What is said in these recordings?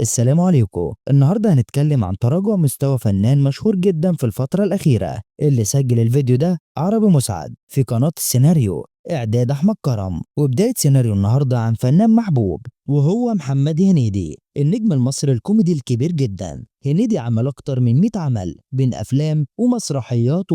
السلام عليكم. النهارده هنتكلم عن تراجع مستوى فنان مشهور جدا في الفترة الأخيرة. اللي سجل الفيديو ده عربي مسعد في قناة السيناريو، إعداد أحمد كرم. وبداية سيناريو النهارده عن فنان محبوب وهو محمد هنيدي، النجم المصري الكوميدي الكبير جدا. هنيدي عمل أكتر من 100 عمل بين أفلام ومسرحيات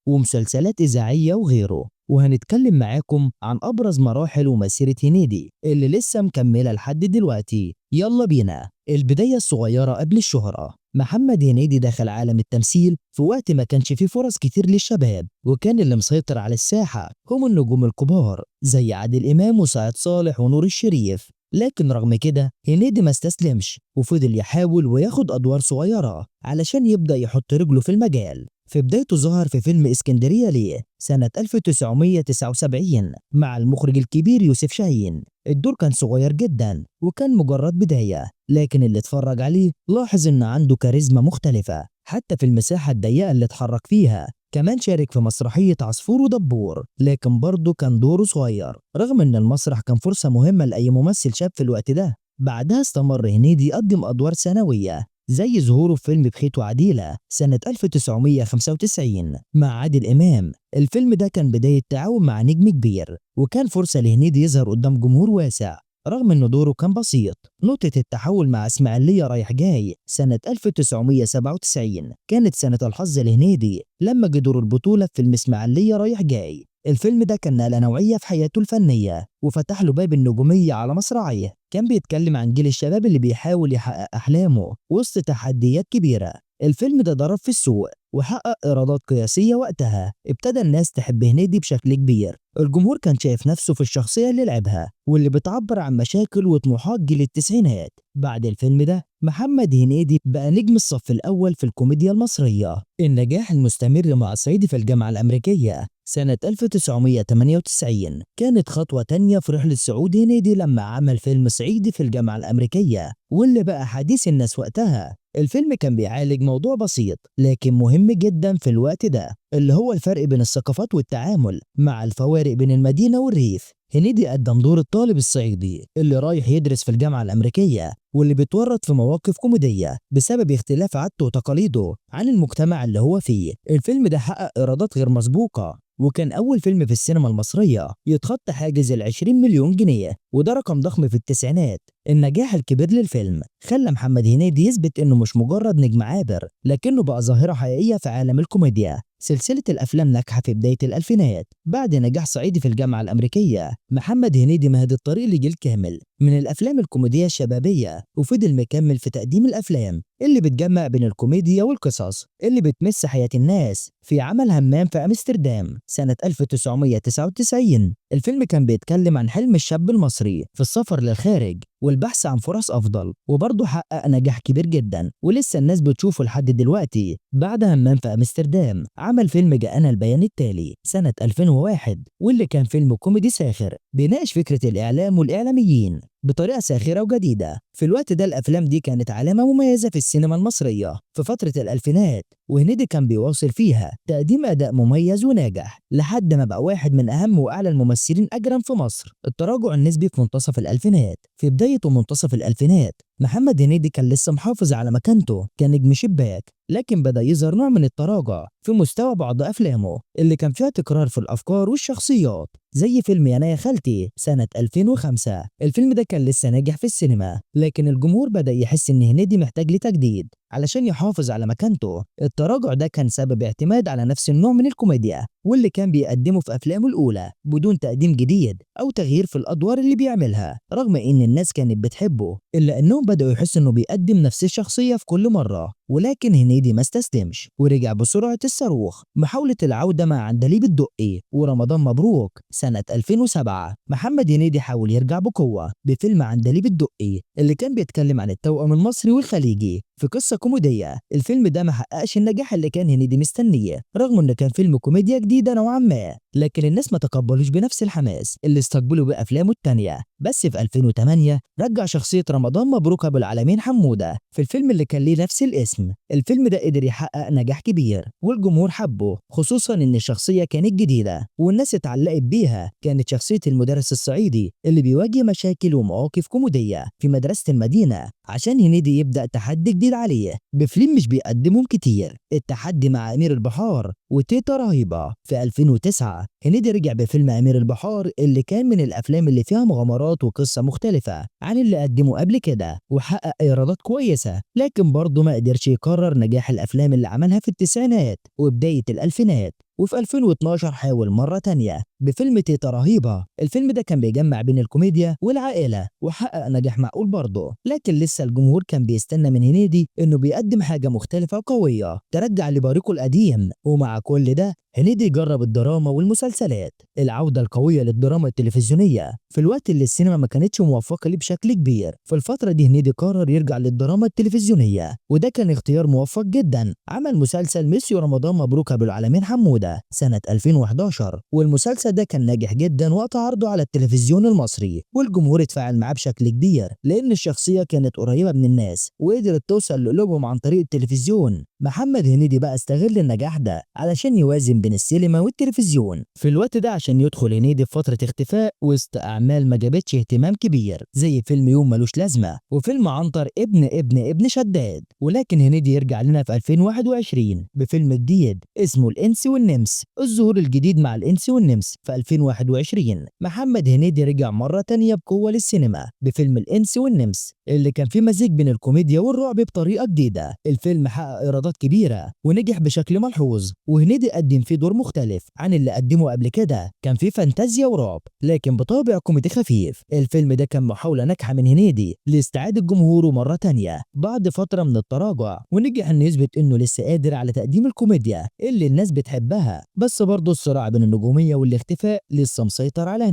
ومسلسلات إذاعية وغيره. وهنتكلم معاكم عن أبرز مراحل ومسيرة هنيدي اللي لسه مكملة لحد دلوقتي. يلا بينا. البداية الصغيرة قبل الشهرة. محمد هنيدي دخل عالم التمثيل في وقت ما كانش فيه فرص كتير للشباب، وكان اللي مسيطر على الساحة هم النجوم الكبار زي عادل إمام وسعاد صالح ونور الشريف. لكن رغم كده هنيدي ما استسلمش وفضل يحاول وياخد أدوار صغيرة علشان يبدأ يحط رجله في المجال. في بدايته ظهر في فيلم اسكندرية ليه سنة 1979 مع المخرج الكبير يوسف شاهين. الدور كان صغير جدا وكان مجرد بداية، لكن اللي اتفرج عليه لاحظ ان عنده كاريزما مختلفة حتى في المساحة الضيقة اللي اتحرك فيها. كمان شارك في مسرحية عصفور ودبور، لكن برضه كان دوره صغير رغم ان المسرح كان فرصة مهمة لأي ممثل شاب في الوقت ده. بعدها استمر هنيدي يقدم أدوار ثانوية زي ظهوره في فيلم بخيت وعديلة سنة 1995 مع عادل إمام. الفيلم ده كان بداية تعاون مع نجم كبير، وكان فرصة لهنيدي يظهر قدام جمهور واسع رغم إن دوره كان بسيط. نقطة التحول مع إسماعيلية رايح جاي سنة 1997 كانت سنة الحظ لهنيدي لما جه دور البطولة في فيلم إسماعيلية رايح جاي. الفيلم ده كان نقلة نوعية في حياته الفنية وفتح له باب النجومية على مصراعيه. كان بيتكلم عن جيل الشباب اللي بيحاول يحقق أحلامه وسط تحديات كبيرة. الفيلم ده ضرب في السوق وحقق إيرادات قياسية وقتها. ابتدى الناس تحب هنيدي بشكل كبير. الجمهور كان شايف نفسه في الشخصية اللي لعبها واللي بتعبر عن مشاكل وطموحات جيل التسعينات. بعد الفيلم ده محمد هنيدي بقى نجم الصف الأول في الكوميديا المصرية. النجاح المستمر مع صعيدي في الجامعة الأمريكية سنة 1998 كانت خطوة تانية في رحلة صعود هنيدي لما عمل فيلم صعيدي في الجامعة الأمريكية، واللي بقى حديث الناس وقتها. الفيلم كان بيعالج موضوع بسيط لكن مهم جدا في الوقت ده، اللي هو الفرق بين الثقافات والتعامل مع الفوارق بين المدينة والريف. هنيدي قدم دور الطالب الصعيدي اللي رايح يدرس في الجامعة الأمريكية واللي بيتورط في مواقف كوميدية بسبب اختلاف عادته وتقاليده عن المجتمع اللي هو فيه. الفيلم ده حقق إيرادات غير مسبوقة وكان أول فيلم في السينما المصرية يتخطى حاجز 20 مليون جنيه، وده رقم ضخم في التسعينات. النجاح الكبير للفيلم خلى محمد هنيدي يثبت إنه مش مجرد نجم عابر لكنه بقى ظاهرة حقيقية في عالم الكوميديا. سلسلة الأفلام ناجحة في بداية الألفينات. بعد نجاح صعيدي في الجامعة الأمريكية محمد هنيدي مهد الطريق لجيل كامل من الأفلام الكوميدية الشبابية، وفضل مكمل في تقديم الأفلام اللي بتجمع بين الكوميديا والقصص اللي بتمس حياة الناس. في عمل همام في أمستردام سنة 1999 الفيلم كان بيتكلم عن حلم الشاب المصري في السفر للخارج والبحث عن فرص أفضل، وبرضه حقق نجاح كبير جدا ولسه الناس بتشوفه لحد دلوقتي. بعد همام في أمستردام عمل فيلم جاءنا البيان التالي سنة 2001 واللي كان فيلم كوميدي ساخر بيناقش فكرة الإعلام والإعلاميين بطريقة ساخرة وجديدة. في الوقت ده الأفلام دي كانت علامة مميزة في السينما المصرية في فترة الألفينات، وهنيدي كان بيواصل فيها تقديم أداء مميز وناجح لحد ما بقى واحد من أهم وأعلى الممثلين أجرا في مصر. التراجع النسبي في منتصف الألفينات. في بداية ومنتصف الألفينات محمد هنيدي كان لسه محافظ على مكانته كنجم شباك، لكن بدأ يظهر نوع من التراجع في مستوى بعض أفلامه اللي كان فيها تكرار في الأفكار والشخصيات، زي فيلم يا أنا يا خالتي سنة 2005. الفيلم ده كان لسه ناجح في السينما لكن الجمهور بدأ يحس إن هنيدي محتاج لتجديد علشان يحافظ على مكانته. التراجع ده كان سبب اعتماد على نفس النوع من الكوميديا واللي كان بيقدمه في أفلامه الأولى بدون تقديم جديد أو تغيير في الأدوار اللي بيعملها، رغم إن الناس كانت بتحبه إلا إنهم بدأوا يحسوا إنه بيقدم نفس الشخصية في كل مرة. ولكن هنيدي ما استسلمش ورجع بسرعة الصاروخ. محاولة العودة مع عندليب الدقي ورمضان مبروك سنة 2007. محمد هنيدي حاول يرجع بقوة بفيلم عندليب الدقي اللي كان بيتكلم عن التوأم المصري والخليجي في قصة كوميدية. الفيلم ده ما حققش النجاح اللي كان هنيدي مستنيه رغم انه كان فيلم كوميديا جديدة نوعا ما. لكن الناس ما تقبلوش بنفس الحماس اللي استقبلوا بأفلامه التانية. بس في 2008 رجع شخصية رمضان مبروك أبو العالمين حمودة في الفيلم اللي كان ليه نفس الاسم. الفيلم ده قدر يحقق نجاح كبير والجمهور حبه، خصوصا إن الشخصية كانت جديدة والناس اتعلقت بيها. كانت شخصية المدرس الصعيدي اللي بيواجه مشاكل ومواقف كوميدية في مدرسة المدينة عشان هنيدي يبدأ تحدي جديد عليه بفيلم مش بيقدمهم كتير، التحدي مع أمير البحار وتيتا رهيبة. في 2009 هنيدي رجع بفيلم أمير البحار اللي كان من الأفلام اللي فيها مغامرات وقصة مختلفة عن اللي قدمه قبل كده، وحقق إيرادات كويسة. لكن برضه ما قدرش يكرر نجاح الأفلام اللي عملها في التسعينات وبداية الألفينات. وفي 2012 حاول مرة تانية بفيلم تيتا رهيبة. الفيلم ده كان بيجمع بين الكوميديا والعائلة وحقق نجاح معقول برضه، لكن لسه الجمهور كان بيستنى من هنيدي إنه بيقدم حاجة مختلفة وقوية ترجع لبريقه القديم. ومع كل ده هنيدي جرب الدراما والمسلسلات. العودة القوية للدراما التلفزيونية في الوقت اللي السينما ما كانتش موفقة ليه بشكل كبير. في الفترة دي هنيدي قرر يرجع للدراما التلفزيونية وده كان اختيار موفق جدا. عمل مسلسل ميسيو رمضان مبروك أبو العالمين حمودة سنة 2011، والمسلسل ده كان ناجح جدا وقت عرضه على التلفزيون المصري، والجمهور اتفاعل معاه بشكل كبير لأن الشخصية كانت قريبة من الناس وقدرت توصل لقلوبهم عن طريق التلفزيون. محمد هنيدي بقى استغل النجاح ده علشان يوازن بين السينما والتلفزيون في الوقت ده عشان يدخل هنيدي في فترة اختفاء وسط أعمال ما جابتش اهتمام كبير زي فيلم يوم ملوش لازمة وفيلم عنتر ابن شداد. ولكن هنيدي يرجع لنا في 2021 بفيلم جديد اسمه الإنس والنمس. الظهور الجديد مع الإنس والنمس في 2021 محمد هنيدي رجع مرة تانية بقوة للسينما بفيلم الإنس والنمس اللي كان فيه مزيج بين الكوميديا والرعب بطريقة جديدة. الفيلم حقق إيرادات كبيرة ونجح بشكل ملحوظ، وهنيدي قدم فيه دور مختلف عن اللي قدمه قبل كده، كان فيه فانتازيا ورعب لكن بطابع كوميدي خفيف. الفيلم ده كان محاولة ناجحة من هنيدي لاستعادة جمهوره مرة تانية بعد فترة من التراجع، ونجح انه يثبت انه لسه قادر على تقديم الكوميديا اللي الناس بتحبها. بس برضه الصراع بين النجومية والاختفاء لسه مسيطر على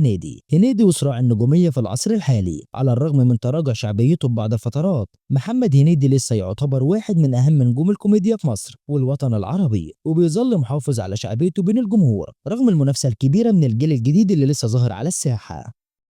هنيدي وصراع النجومية في العصر الحالي. على الرغم من تراجع شعبيته بعض الفترات، محمد هنيدي لسه يعتبر واحد من أهم نجوم الكوميديا في مصر والوطن العربي، وبيظل محافظ على شعبيته بين الجمهور رغم المنافسة الكبيرة من الجيل الجديد اللي لسه ظاهر على الساحة.